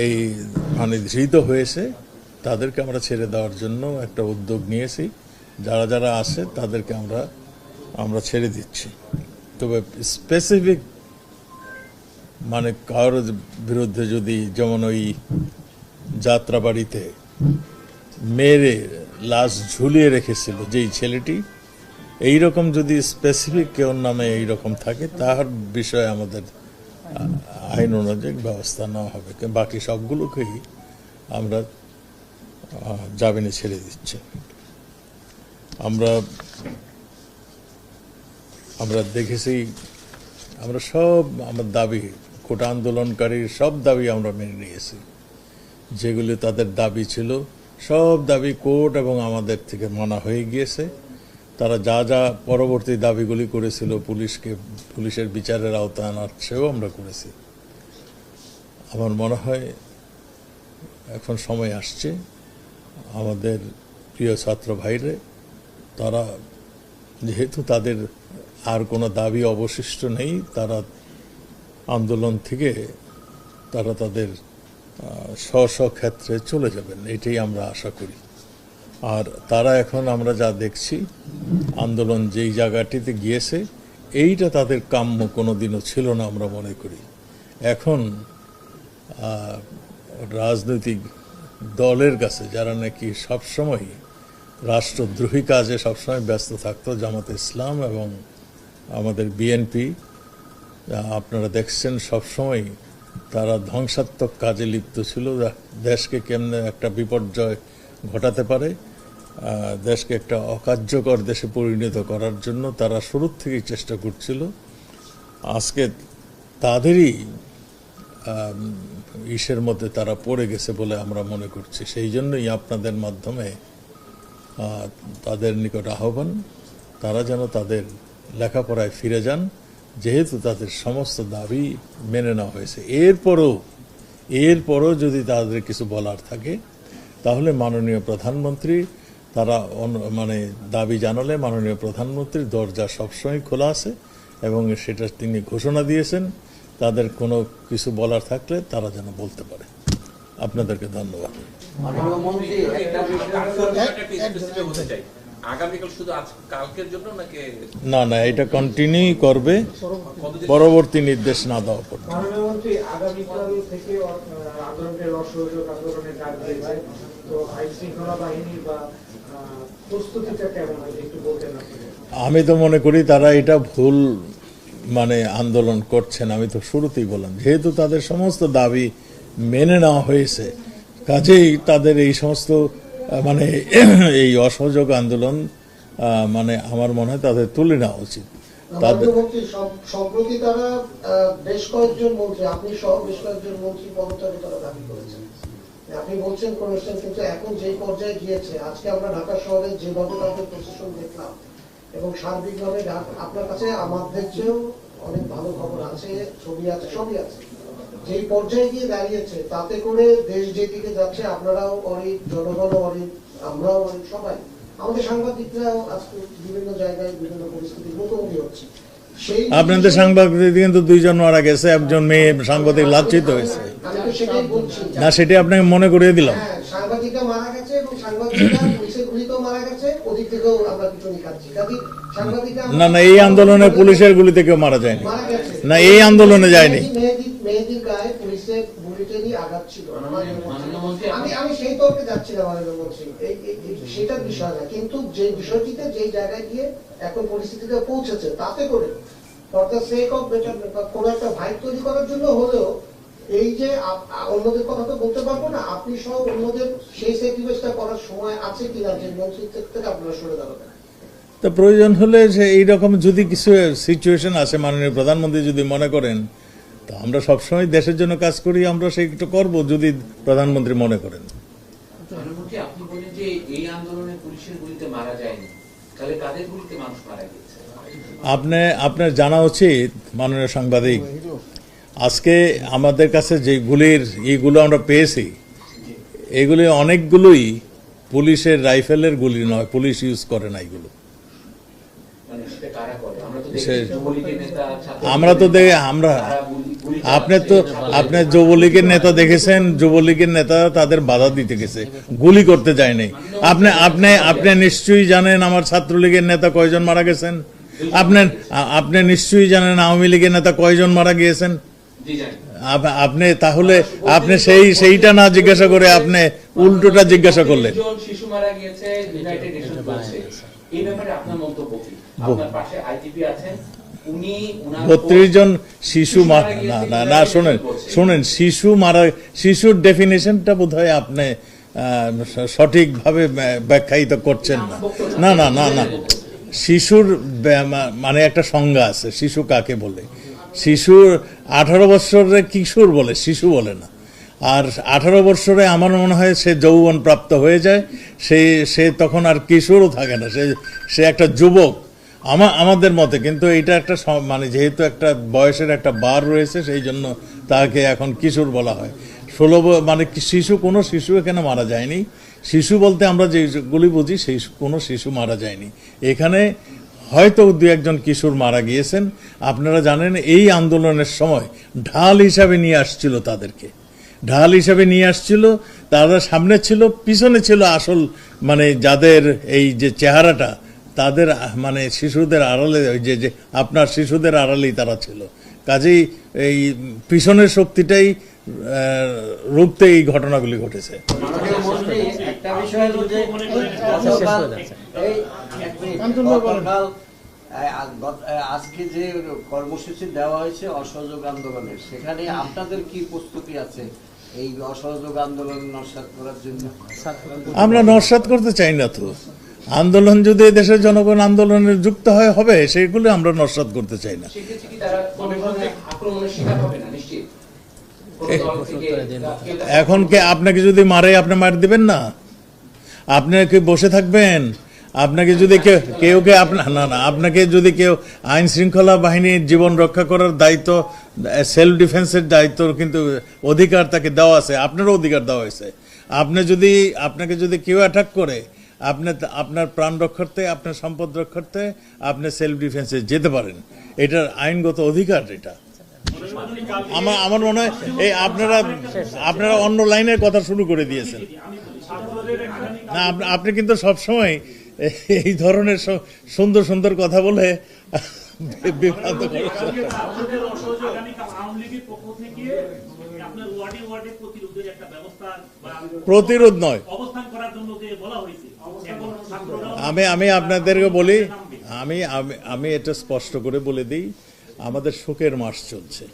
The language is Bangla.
এই মানে ধৃত হয়েছে তাদেরকে আমরা ছেড়ে দেওয়ার জন্য একটা উদ্যোগ নিয়েছি। যারা যারা আসে তাদেরকে আমরা ছেড়ে দিচ্ছি। তবে স্পেসিফিক মানে কারোর বিরুদ্ধে যদি, যেমন ওই যাত্রাবাড়িতে মেরে লাশ ঝুলিয়ে রেখেছিল যেই ছেলেটি, এইরকম যদি স্পেসিফিক কেউ নামে এইরকম থাকে, তার বিষয়ে আমাদের আইন অনুযায়ী ব্যবস্থা নেওয়া হবে। বাকি সবগুলোকেই আমরা জামিনে ছেড়ে দিচ্ছি। আমরা দেখেছি, আমরা সব আমার দাবি, কোটা আন্দোলনকারীর সব দাবি আমরা মেনে নিয়েছি। যেগুলি তাদের দাবি ছিল সব দাবি কোর্ট এবং আমাদের থেকে মানা হয়ে গিয়েছে। তারা যা যা পরবর্তী দাবিগুলি করেছিল পুলিশের বিচারের আওতায় আনার, সেও আমরা করেছি। আমার মনে হয় এখন সময় আসছে আমাদের প্রিয় ছাত্র ভাইরে, তারা যেহেতু তাদের আর কোনো দাবি অবশিষ্ট নেই, তারা আন্দোলন থেকে তাদের স্ব ক্ষেত্রে চলে যাবেন, এটাই আমরা আশা করি। আর তারা এখন আমরা যা দেখছি, আন্দোলন যেই জায়গাটিতে গিয়েছে, এইটা তাদের কাম্য কোনোদিনও ছিল না আমরা মনে করি। এখন রাজনৈতিক দলের কাছে, যারা নাকি সবসময় রাষ্ট্রদ্রোহী কাজে সবসময় ব্যস্ত থাকতো, জামাতে ইসলাম এবং আমাদের বিএনপি, আপনারা দেখছেন সবসময় তারা ধ্বংসাত্মক কাজে লিপ্ত ছিল। দেশকে কেমনে একটা বিপর্যয় ঘটাতে পারে, দেশকে একটা অকার্যকর দেশে পরিণত করার জন্য তারা শুরুর থেকেই চেষ্টা করছিল। আজকে তাদেরই ইসের মধ্যে তারা পড়ে গেছে বলে আমরা মনে করছি। সেই জন্যই আপনাদের মাধ্যমে তাদের নিকট আহ্বান, তারা যেন তাদের লেখাপড়ায় ফিরে যান, যেহেতু তাদের সমস্ত দাবি মেনে নেওয়া হয়েছে। এরপরও যদি তাদের কিছু বলার থাকে, তাহলে মাননীয় প্রধানমন্ত্রী, তারা মানে দাবি জানালে মাননীয় প্রধানমন্ত্রীর দরজা সবসময় খোলা আছে এবং সেটা তিনি ঘোষণা দিয়েছেন। তাদের কোনো কিছু বলার থাকলে তারা যেন বলতে পারে। আপনাদেরকে ধন্যবাদ। না না, এটা কন্টিনিউ করবে পরবর্তী নির্দেশ না দেওয়া পর্যন্ত। আমি তো মনে করি তারা এটা ভুল মানে আন্দোলন করছেন। আমি তো শুরুতেই বললাম, যেহেতু তাদের সমস্ত দাবি মেনে নেওয়া হয়েছে, কাজেই তাদের এই সমস্ত মানে এই অসহযোগ আন্দোলন মানে আমার মনে হয় তাদের তুলে নেওয়া উচিত। সম্প্রতি তারা বেশ কয়েকজন মন্ত্রী, আপনি সহ বেশ কয়েকজন মন্ত্রী পদত্যাগে তারা দাবি করেছেন, আপনি বলছেন করেছেন, কিন্তু এখন যে পর্যায়ে গিয়েছে, আজকে আমরা ঢাকা শহরে যেভাবে তাদের প্রশাসন দেখলাম এবং সার্বিকভাবে আপনার কাছে আমাদের চেয়েও অনেক ভালো খবর আছে, ছবি আছে, সবই আছে, যেই পর্যায়ে গিয়ে দাঁড়িয়েছে, তাতে করে দেশ যেদিকে যাচ্ছে, আপনারাও অনেক, জনগণও অনেক, আমরাও অনেক, সবাই, আমাদের সাংবাদিকরাও আজকে বিভিন্ন জায়গায় বিভিন্ন পরিস্থিতির মুখোমুখি হচ্ছে। আপনাদের সাংবাদিক কিন্তু দুইজন মারা গেছে, একজন মেয়ে সাংবাদিক লাঞ্ছিত হয়েছে। না, সেটা আপনাকে মনে করিয়ে দিলাম। সাংবাদিকরা মারা গেছে এবং সাংবাদিকরা পুলিশের গুলিতেও মারা গেছে, ওদিক থেকেও আমরা পিছনে খাচ্ছি। না না, এই আন্দোলনে পুলিশের গুলিতে কেউ মারা যায়নি। না, এই আন্দোলনে যায়নি। মেহেদির গায়ে পুলিশের বুলেটেরই আঘাত ছিল। আমি সেই তর্কে যাচ্ছিলাম, সেটার বিষয় না, কিন্তু যে বিষয়টিতে যেই জায়গায় গিয়ে এখন পরিস্থিতিতে পৌঁছেছে, তাতে করে for the sake of better কোন একটা ভাইব তৈরি করার জন্য হলেও, এই যে অন্যদের কথা তো বলতে পারবো না, আপনি সহ অন্যদের সেই স্যাক্রিফাইসটা করার সময় আছে কিনা, যে মন্ত্রিত্ব থেকে আপনারা সরে দাঁড়াবেন। তো প্রয়োজন হলে যে এইরকম যদি কিছু সিচুয়েশন আসে, মাননীয় প্রধানমন্ত্রী যদি মনে করেন, তো আমরা সবসময় দেশের জন্য কাজ করি, আমরা সেইটা করব যদি প্রধানমন্ত্রী মনে করেন। আপনি বলেন যে এই আন্দোলনে পুলিশের গুলিতে মারা যায়নি, তাহলে কাদের গুলিতে মানুষ মারা গেছে? আপনার জানা উচিত মাননীয় সাংবাদিক, আজকে আমাদের কাছে যে এইগুলো আমরা পেয়েছি, এগুলি অনেকগুলোই পুলিশের রাইফেলের গুলি নয়, পুলিশ ইউজ করে না এগুলো। আমরা তো আপনি যুবলীগের নেতা দেখেছেন, যুবলীগের নেতা তাদের বাধা দিতে গেছে, গুলি করতে যায় নাই। আপনি নিশ্চয়ই জানেন আমার ছাত্রলীগের নেতা কয়জন মারা গেছেন। আপনি নিশ্চয়ই জানেন আওয়ামী লীগের নেতা কয়জন মারা গিয়েছেন। জি জানি। আপনি তাহলে আপনি সেইটা না জিজ্ঞাসা করে আপনি উল্টোটা জিজ্ঞাসা করলেন। 32 জন শিশু মারা গিয়েছে, ইউনাইটেড নেশন বলছে। এই ব্যাপারে আপনার মন্তব্য কি? আপনার পাশে আইটিপি আছেন, উনি ওনার 32 জন শিশু না শোনেন শিশুর ডেফিনেশনটা বোধহয় আপনি সঠিকভাবে ব্যাখ্যায়িত করছেন না। না শিশুর মানে একটা সংজ্ঞা আছে, শিশু কাকে বলে। শিশুর 18 বছরের কিশোর বলে, শিশু বলে না। আর 18 বছরে আমার মনে হয় সে যৌবন প্রাপ্ত হয়ে যায়, সে তখন আর কিশোরও থাকে না, সে একটা যুবক আমাদের মতে। কিন্তু এটা একটা মানে যেহেতু একটা বয়সের একটা বার রয়েছে, সেই জন্য তাকে এখন কিশোর বলা হয়। 16 মানে শিশু, কোনো শিশু এখানে মারা যায়নি। শিশু বলতে আমরা যেগুলি বুঝি সেই কোনো শিশু মারা যায়নি এখানে। হয়তো 2-1 কিশোর মারা গিয়েছেন। আপনারা জানেন এই আন্দোলনের সময় ঢাল হিসাবে নিয়ে আসছিল তাদেরকে, ঢাল হিসাবে নিয়ে আসছিল। তারা সামনে ছিল, পিছনে ছিল আসল মানে যাদের এই যে চেহারাটা, তাদের মানে শিশুদের আড়ালে, ওই যে আপনার শিশুদের আড়ালেই তারা ছিল। কাজেই এই পিছনের শক্তিটাই রুখতে এই ঘটনাগুলি ঘটেছে। একটা বিষয় হলো যে আজকে যে কর্মসূচি দেওয়া হয়েছে অসহযোগ আন্দোলনের, সেখানে আপনাদের কি প্রস্তুতি আছে এই অসহযোগ আন্দোলন নস্যাৎ করার জন্য? আমরা নস্যাৎ করতে চাই না তো। আন্দোলন যদি দেশের জনগণ আন্দোলনে যুক্ত হবে, সেগুলো আমরা নস্যাৎ করতে চাই না। সেক্ষেত্রে কি তারা কোনো ধরনের আক্রমণের শিকার হবে না? নিশ্চিত এখন কে আপনাকে যদি মারে আপনি মার দিবেন না? আপনি কি বসে থাকবেন? আপনাকে যদি কেউ আপনাকে যদি কেউ আইন শৃঙ্খলা বাহিনীর জীবন রক্ষা করার দায়িত্ব, সেলফ ডিফেন্সের দায়িত্ব কিন্তু অধিকার তাকে দেওয়া আছে, আপনারও অধিকার দেওয়া হয়েছে। আপনাকে যদি কেউ অ্যাটাক করে, আপনার প্রাণ রক্ষার্থে, আপনার সম্পদ রক্ষার্থে আপনি সেলফ ডিফেন্সে যেতে পারেন। এটার আইনগত অধিকার এটা। আমার মনে হয় এই আপনারা অন্য লাইনের কথা শুরু করে দিয়েছেন। না, আপনি কিন্তু সবসময় এই ধরনের সুন্দর সুন্দর কথা বলে বিভ্রান্ত করেছেন। প্রতিরোধ নয়, আমি আপনাদেরকে বলি, আমি এটা স্পষ্ট করে বলে দিই, আমাদের শোকের মাস চলছে।